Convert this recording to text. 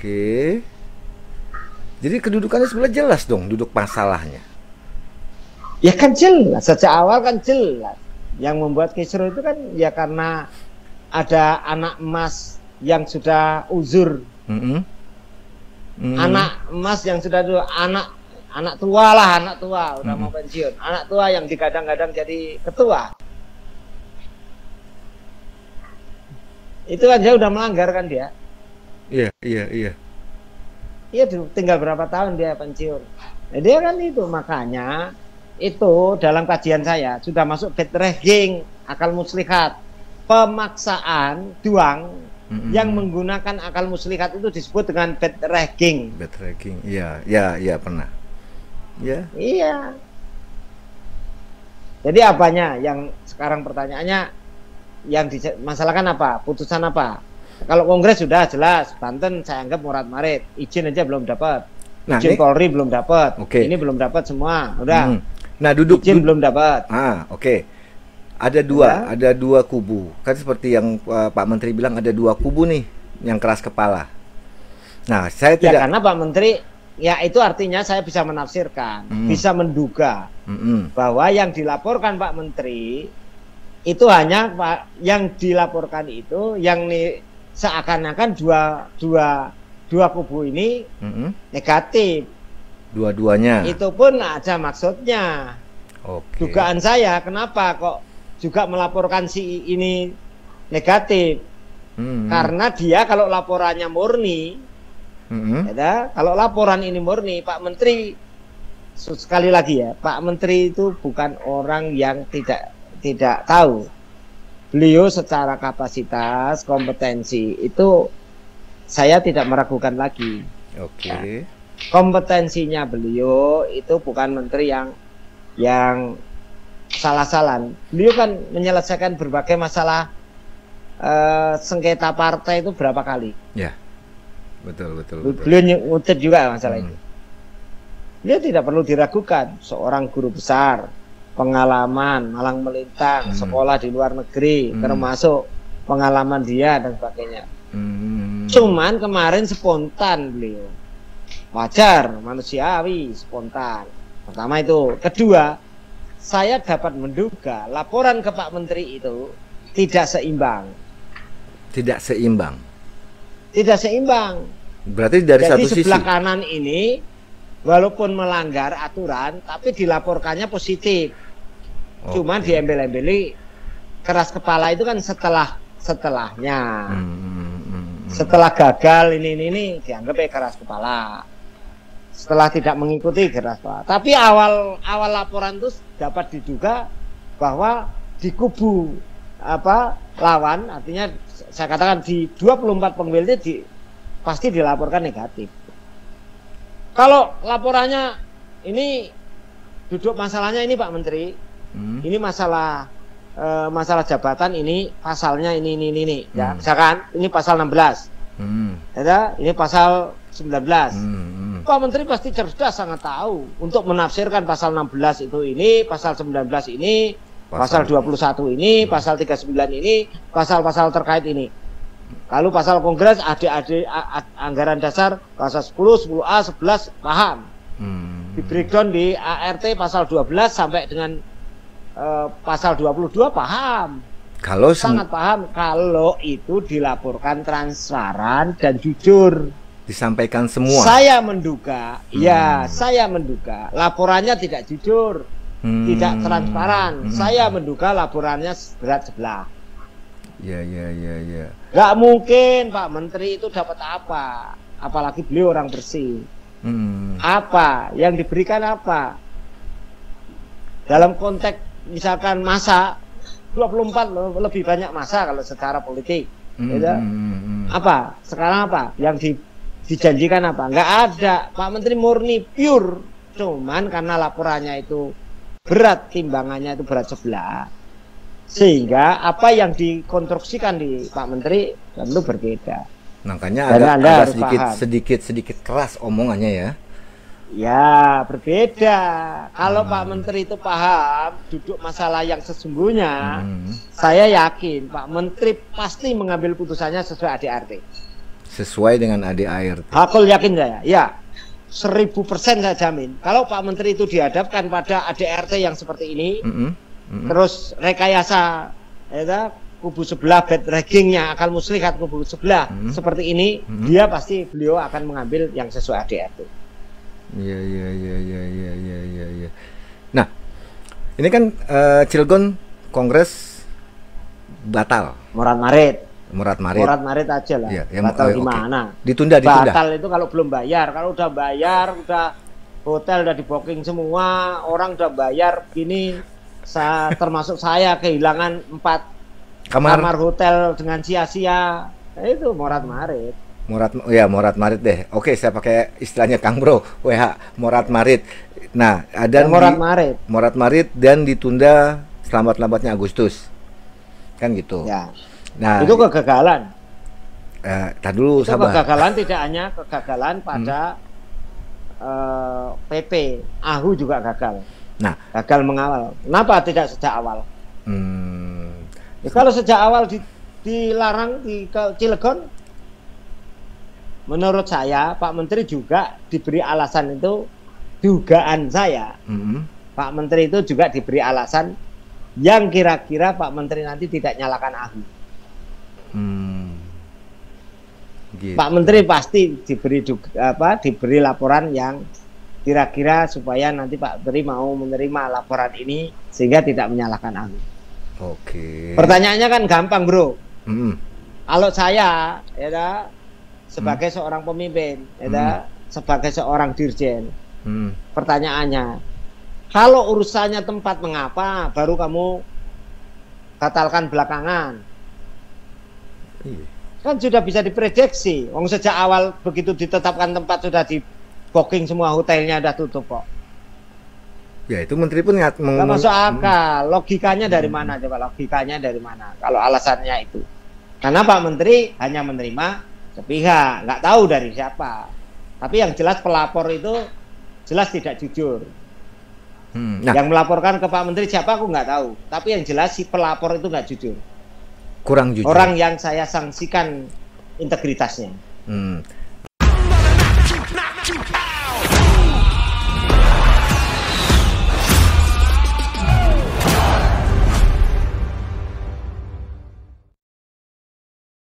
Oke. Jadi kedudukannya sebenarnya jelas dong, duduk masalahnya. Ya kan jelas, sejak awal kan jelas. Yang membuat kisruh itu kan ya karena ada anak emas yang sudah uzur. Anak emas yang sudah anak tua lah, anak tua udah mau pensiun, anak tua yang digadang-gadang jadi ketua. Itu kan dia udah melanggar kan dia. Iya. Iya, tinggal berapa tahun dia pensiun. Nah, dia kan itu, makanya itu dalam kajian saya sudah masuk bad ragging, akal muslihat, pemaksaan duang yang menggunakan akal muslihat itu disebut dengan bad ragging. Bad ragging, iya pernah. Iya. Jadi apanya yang sekarang pertanyaannya yang dimasalahkan apa? Putusan apa? Kalau Kongres sudah jelas, Banten saya anggap morat marit, izin aja belum dapat, izin Polri belum dapat, ini belum dapat semua, udah. Nah izin belum dapat. Oke. Ada dua kubu, kan seperti yang Pak Menteri bilang ada dua kubu nih, yang keras kepala. Nah saya tidak. Karena Pak Menteri, ya itu artinya saya bisa menafsirkan, bisa menduga bahwa yang dilaporkan Pak Menteri itu hanya yang dilaporkan itu yang seakan-akan dua kubu ini negatif. Dua-duanya. Itu pun ada maksudnya. Dugaan saya, kenapa kok juga melaporkan si ini negatif? Karena dia kalau laporannya murni, kalau laporan ini murni, Pak Menteri, sekali lagi ya, Pak Menteri itu bukan orang yang tidak tahu. Beliau secara kapasitas, kompetensi itu saya tidak meragukan lagi. Oke. Kompetensinya beliau itu bukan menteri yang salah-salan. Beliau kan menyelesaikan berbagai masalah sengketa partai itu berapa kali? Ya, betul. Beliau ngutip juga masalah itu. Beliau tidak perlu diragukan. Seorang guru besar, pengalaman malang melintang, sekolah di luar negeri, termasuk pengalaman dia dan sebagainya. Cuman kemarin spontan beliau, wajar, manusiawi, spontan. Pertama itu. Kedua, saya dapat menduga laporan ke Pak Menteri itu tidak seimbang. Berarti dari satu sisi. Jadi sebelah kanan ini walaupun melanggar aturan, tapi dilaporkannya positif. Cuman diembel-embeli, keras kepala itu kan setelahnya. Setelah gagal ini dianggap keras kepala. Setelah tidak mengikuti keras kepala. Tapi awal laporan itu dapat diduga bahwa di kubu lawan, artinya saya katakan di 24 pemilih itu pasti dilaporkan negatif. Kalau laporannya ini duduk masalahnya ini Pak Menteri, ini masalah jabatan, ini pasalnya ini ya, misalkan ini pasal 16, ya, ini pasal 19. Pak Menteri pasti cerdas, sangat tahu untuk menafsirkan pasal 16 itu ini, pasal 19 ini, pasal 21 ini, pasal 39 ini, pasal-pasal terkait ini. Lalu pasal Kongres adik-adik anggaran dasar pasal 10, 10A, 11 paham. Di breakdown di ART pasal 12 sampai dengan pasal 22 paham. Sangat paham kalau itu dilaporkan transparan dan jujur. Disampaikan semua. Saya menduga, saya menduga laporannya tidak jujur, tidak transparan. Saya menduga laporannya berat sebelah. Ya. Gak mungkin Pak Menteri itu dapat apa, apalagi beliau orang bersih. Apa yang diberikan apa? Dalam konteks misalkan masa 24 lebih banyak masa kalau secara politik, apa? Sekarang apa? Yang dijanjikan apa? Nggak ada. Pak Menteri murni pure, cuman karena laporannya itu berat, timbangannya itu berat sebelah, sehingga apa yang dikonstruksikan di Pak Menteri tentu berbeda. Makanya ada sedikit keras omongannya ya. Ya, berbeda. Kalau Pak Menteri itu paham duduk masalah yang sesungguhnya, saya yakin Pak Menteri pasti mengambil putusannya sesuai ADRT. sesuai dengan ADART. Hakul yakin saya, ya 1000% saya jamin. Kalau Pak Menteri itu dihadapkan pada ADART yang seperti ini, terus rekayasa ya, kubu sebelah bad raggingnya akal muslihat kubu sebelah seperti ini, beliau akan mengambil yang sesuai ADART. Iya. Nah, ini kan Cilegon Kongres batal. Murad Marit aja lah. Ya, batal gimana? Okay. Ditunda. Batal itu kalau belum bayar. Kalau udah bayar, udah hotel udah di booking semua, orang udah bayar, gini termasuk saya kehilangan 4 kamar hotel dengan sia-sia. Itu Murad Marit. Murad Marit deh. Oke, saya pakai istilahnya Kang Bro. WH Murad Marit. Nah, ada Murad Marit dan ditunda selambat-lambatnya Agustus. Kan gitu. Ya. Nah, itu kegagalan. Tadi dulu itu sabar. Kegagalan tidak hanya kegagalan pada PP, AHU juga gagal. Nah, gagal mengawal. Kenapa tidak sejak awal? Ya, kalau sejak awal dilarang di Cilegon, menurut saya Pak Menteri juga diberi alasan itu, dugaan saya, Pak Menteri itu juga diberi alasan yang kira-kira Pak Menteri nanti tidak nyalakan AHU. Gitu. Pak Menteri pasti diberi laporan yang kira-kira supaya nanti Pak Menteri mau menerima laporan ini sehingga tidak menyalahkan AHU. Oke. Pertanyaannya kan gampang, Bro. Kalau saya sebagai seorang pemimpin, sebagai seorang dirjen, pertanyaannya, kalau urusannya tempat mengapa baru kamu batalkan belakangan? Kan sudah bisa diprediksi. Wong sejak awal begitu ditetapkan tempat sudah di booking semua hotelnya udah tutup kok. Ya itu Menteri pun nggak masuk akal. Logikanya dari mana coba? Logikanya dari mana? Kalau alasannya itu, karena Pak Menteri hanya menerima sepihak, nggak tahu dari siapa. Tapi yang jelas pelapor itu jelas tidak jujur. Yang melaporkan ke Pak Menteri siapa aku nggak tahu. Tapi yang jelas si pelapor itu nggak jujur. Kurang jujur. Orang yang saya sanksikan integritasnya.